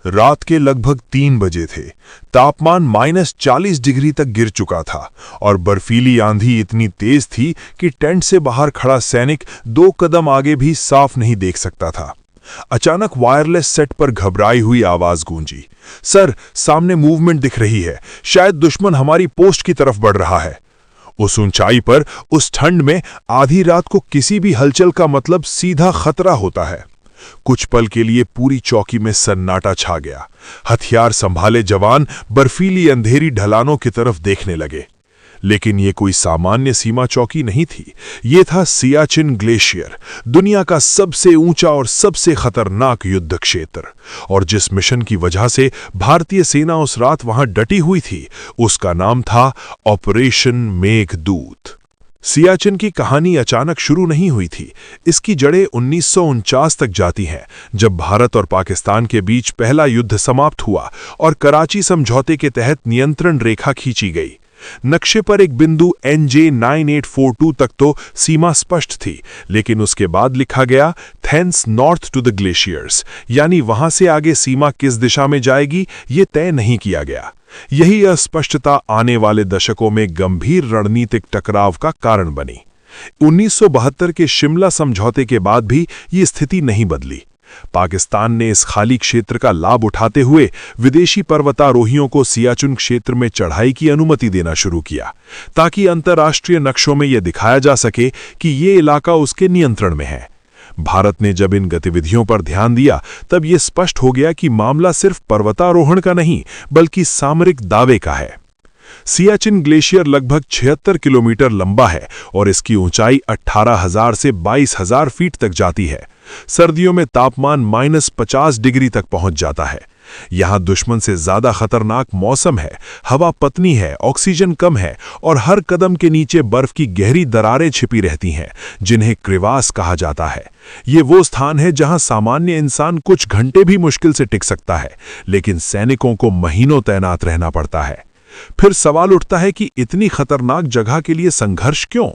रात के लगभग 3 बजे थे। तापमान -40 डिग्री तक गिर चुका था और बर्फीली आंधी इतनी तेज थी कि टेंट से बाहर खड़ा सैनिक 2 कदम आगे भी साफ नहीं देख सकता था। अचानक वायरलेस सेट पर घबराई हुई आवाज गूंजी। सर, सामने मूवमेंट दिख रही है। शायद दुश्मन हमारी पोस्ट की तरफ बढ़ रहा है। उस ऊंचाई पर, उस ठंड में, आधी रात को किसी भी हलचल का मतलब सीधा खतरा होता है। कुछ पल के लिए पूरी चौकी में सन्नाटा छा गया। हथियार संभाले जवान बर्फीली अंधेरी ढलानों की तरफ देखने लगे। लेकिन ये कोई सामान्य सीमा चौकी नहीं थी। ये था सियाचिन ग्लेशियर, दुनिया का सबसे ऊंचा और सबसे खतरनाक युद्ध क्षेत्र। और जिस मिशन की वजह से भारतीय सेना उस रात वहां डटी हुई थी, उसका नाम था ऑपरेशन मेघदूत। सियाचिन की कहानी अचानक शुरू नहीं हुई थी। इसकी जड़ें 1949 तक जाती हैं, जब भारत और पाकिस्तान के बीच पहला युद्ध समाप्त हुआ और कराची समझौते के तहत नियंत्रण रेखा खींची गई। नक्शे पर एक बिंदु NJ 9842 तक तो सीमा स्पष्ट थी, लेकिन उसके बाद लिखा गया thence north to the glaciers, यानी वहां से आगे सीमा किस दिशा में जाएगी ये तय नहीं किया गया। यही अस्पष्टता आने वाले दशकों में गंभीर रणनीतिक टकराव का कारण बनी। 1972 के शिमला समझौते के बाद भी ये स्थिति नहीं बदली। पाकिस्तान ने इस खाली क्षेत्र का लाभ उठाते हुए विदेशी पर्वतारोहियों को सियाचिन क्षेत्र में चढ़ाई की अनुमति देना शुरू किया, ताकि अंतर्राष्ट्रीय नक्शों में यह दिखाया जा सके कि ये इलाका उसके नियंत्रण में है। भारत ने जब इन गतिविधियों पर ध्यान दिया, तब यह स्पष्ट हो गया कि मामला सिर्फ पर्वतारोहण का नहीं, बल्कि सामरिक दावे का है। सियाचिन ग्लेशियर लगभग 76 किलोमीटर लंबा है और इसकी ऊंचाई 18,000 से 22,000 फीट तक जाती है। सर्दियों में तापमान -50 डिग्री तक पहुंच जाता है। यहां दुश्मन से ज्यादा खतरनाक मौसम है, हवा पतनी है, ऑक्सीजन कम है और हर कदम के नीचे बर्फ की गहरी दरारें छिपी रहती हैं, जिन्हें क्रिवास कहा जाता है। ये वो स्थान है जहां सामान्य इंसान कुछ घंटे भी मुश्किल से टिक सकता है, लेकिन सैनिकों को महीनों तैनात रहना पड़ता है। फिर सवाल उठता है कि इतनी खतरनाक जगह के लिए संघर्ष क्यों?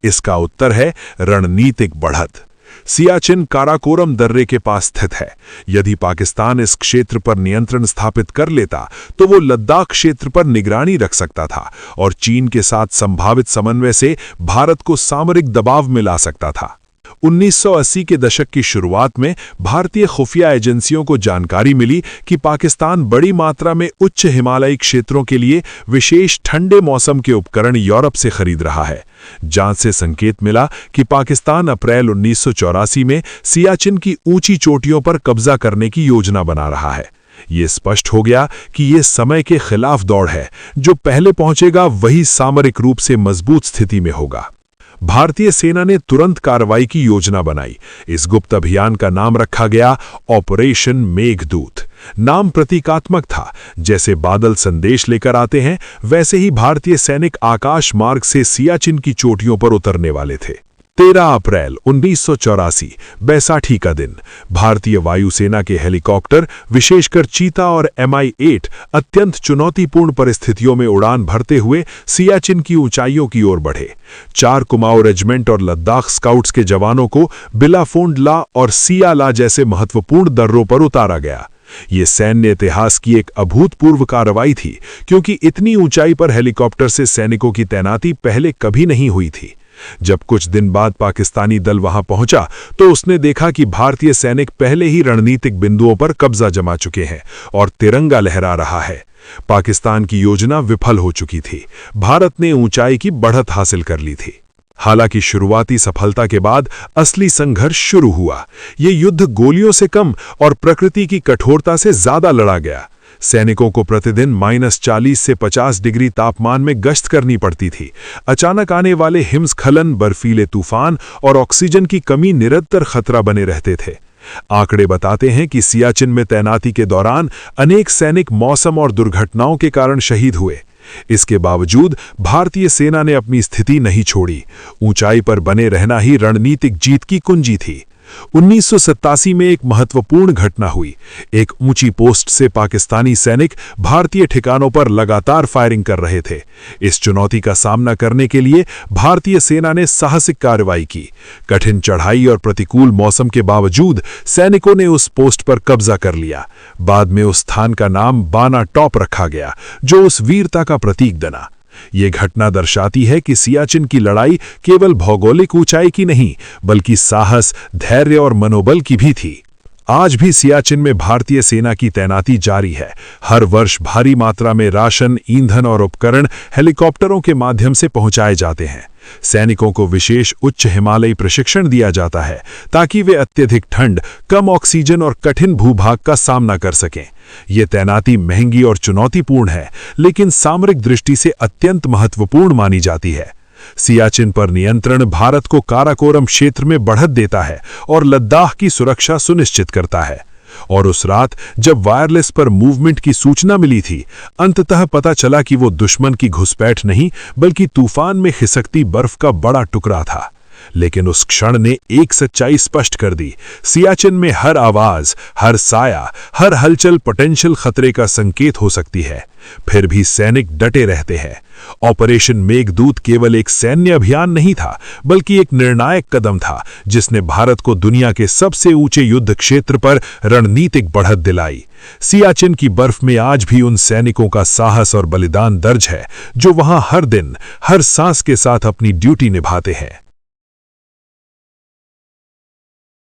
इसका उत्तर है रणनीतिक बढ़त। सियाचिन काराकोरम दर्रे के पास स्थित है। यदि पाकिस्तान इस क्षेत्र पर नियंत्रण स्थापित कर लेता, तो वो लद्दाख क्षेत्र पर निगरानी रख सकता था और चीन के साथ संभावित समन्वय से भारत को सामरिक दबाव में ला सकता था। 1980 के दशक की शुरुआत में भारतीय खुफिया एजेंसियों को जानकारी मिली कि पाकिस्तान बड़ी मात्रा में उच्च हिमालयी क्षेत्रों के लिए विशेष ठंडे मौसम के उपकरण यूरोप से खरीद रहा है। जांच से संकेत मिला कि पाकिस्तान अप्रैल 1984 में सियाचिन की ऊंची चोटियों पर कब्जा करने की योजना बना रहा है। ये स्पष्ट हो गया कि ये समय के खिलाफ दौड़ है। जो पहले पहुंचेगा वही सामरिक रूप से मजबूत स्थिति में होगा। भारतीय सेना ने तुरंत कार्रवाई की योजना बनाई। इस गुप्त अभियान का नाम रखा गया ऑपरेशन मेघदूत। नाम प्रतीकात्मक था। जैसे बादल संदेश लेकर आते हैं, वैसे ही भारतीय सैनिक आकाश मार्ग से सियाचिन की चोटियों पर उतरने वाले थे। 13 अप्रैल 1984 बैसाखी का दिन। भारतीय वायुसेना के हेलीकॉप्टर, विशेषकर चीता और MI-8, अत्यंत चुनौतीपूर्ण परिस्थितियों में उड़ान भरते हुए सियाचिन की ऊंचाइयों की ओर बढ़े। 4 कुमाऊं रेजिमेंट और लद्दाख स्काउट्स के जवानों को बिलाफोंडला और सियाला जैसे महत्वपूर्ण दर्रों पर उतारा गया। ये सैन्य इतिहास की एक अभूतपूर्व कार्रवाई थी, क्योंकि इतनी ऊंचाई पर हेलीकॉप्टर से सैनिकों की तैनाती पहले कभी नहीं हुई थी। जब कुछ दिन बाद पाकिस्तानी दल वहां पहुंचा, तो उसने देखा कि भारतीय सैनिक पहले ही रणनीतिक बिंदुओं पर कब्जा जमा चुके हैं और तिरंगा लहरा रहा है। पाकिस्तान की योजना विफल हो चुकी थी। भारत ने ऊंचाई की बढ़त हासिल कर ली थी। हालांकि शुरुआती सफलता के बाद असली संघर्ष शुरू हुआ। ये युद्ध गोलियों से कम और प्रकृति की कठोरता से ज्यादा लड़ा गया। सैनिकों को प्रतिदिन -40 से 50 डिग्री तापमान में गश्त करनी पड़ती थी। अचानक आने वाले हिमस्खलन, बर्फीले तूफान और ऑक्सीजन की कमी निरंतर खतरा बने रहते थे। आंकड़े बताते हैं कि सियाचिन में तैनाती के दौरान अनेक सैनिक मौसम और दुर्घटनाओं के कारण शहीद हुए। इसके बावजूद भारतीय सेना ने अपनी स्थिति नहीं छोड़ी। ऊंचाई पर बने रहना ही रणनीतिक जीत की कुंजी थी। 1987 में एक महत्वपूर्ण घटना हुई। एक ऊंची पोस्ट से पाकिस्तानी सैनिक भारतीय ठिकानों पर लगातार फायरिंग कर रहे थे। इस चुनौती का सामना करने के लिए भारतीय सेना ने साहसिक कार्रवाई की। कठिन चढ़ाई और प्रतिकूल मौसम के बावजूद सैनिकों ने उस पोस्ट पर कब्जा कर लिया। बाद में उस स्थान का नाम बाना टॉप रखा गया, जो उस वीरता का प्रतीक बना। ये घटना दर्शाती है कि सियाचिन की लड़ाई केवल भौगोलिक ऊंचाई की नहीं, बल्कि साहस, धैर्य और मनोबल की भी थी। आज भी सियाचिन में भारतीय सेना की तैनाती जारी है। हर वर्ष भारी मात्रा में राशन, ईंधन और उपकरण हेलीकॉप्टरों के माध्यम से पहुंचाए जाते हैं। सैनिकों को विशेष उच्च हिमालयी प्रशिक्षण दिया जाता है ताकि वे अत्यधिक ठंड, कम ऑक्सीजन और कठिन भूभाग का सामना कर सकें। ये तैनाती महंगी और चुनौतीपूर्ण है, लेकिन सामरिक दृष्टि से अत्यंत महत्वपूर्ण मानी जाती है। सियाचिन पर नियंत्रण भारत को काराकोरम क्षेत्र में बढ़त देता है और लद्दाख की सुरक्षा सुनिश्चित करता है। और उस रात जब वायरलेस पर मूवमेंट की सूचना मिली थी, अंततः पता चला कि वो दुश्मन की घुसपैठ नहीं, बल्कि तूफान में खिसकती बर्फ का बड़ा टुकड़ा था। लेकिन उस क्षण ने एक सच्चाई स्पष्ट कर दी। सियाचिन में हर आवाज, हर साया, हर हलचल पोटेंशियल खतरे का संकेत हो सकती है। फिर भी सैनिक डटे रहते हैं। ऑपरेशन मेघदूत केवल एक सैन्य अभियान नहीं था, बल्कि एक निर्णायक कदम था, जिसने भारत को दुनिया के सबसे ऊंचे युद्ध क्षेत्र पर रणनीतिक बढ़त दिलाई। सियाचिन की बर्फ में आज भी उन सैनिकों का साहस और बलिदान दर्ज है, जो वहां हर दिन, हर सांस के साथ अपनी ड्यूटी निभाते हैं।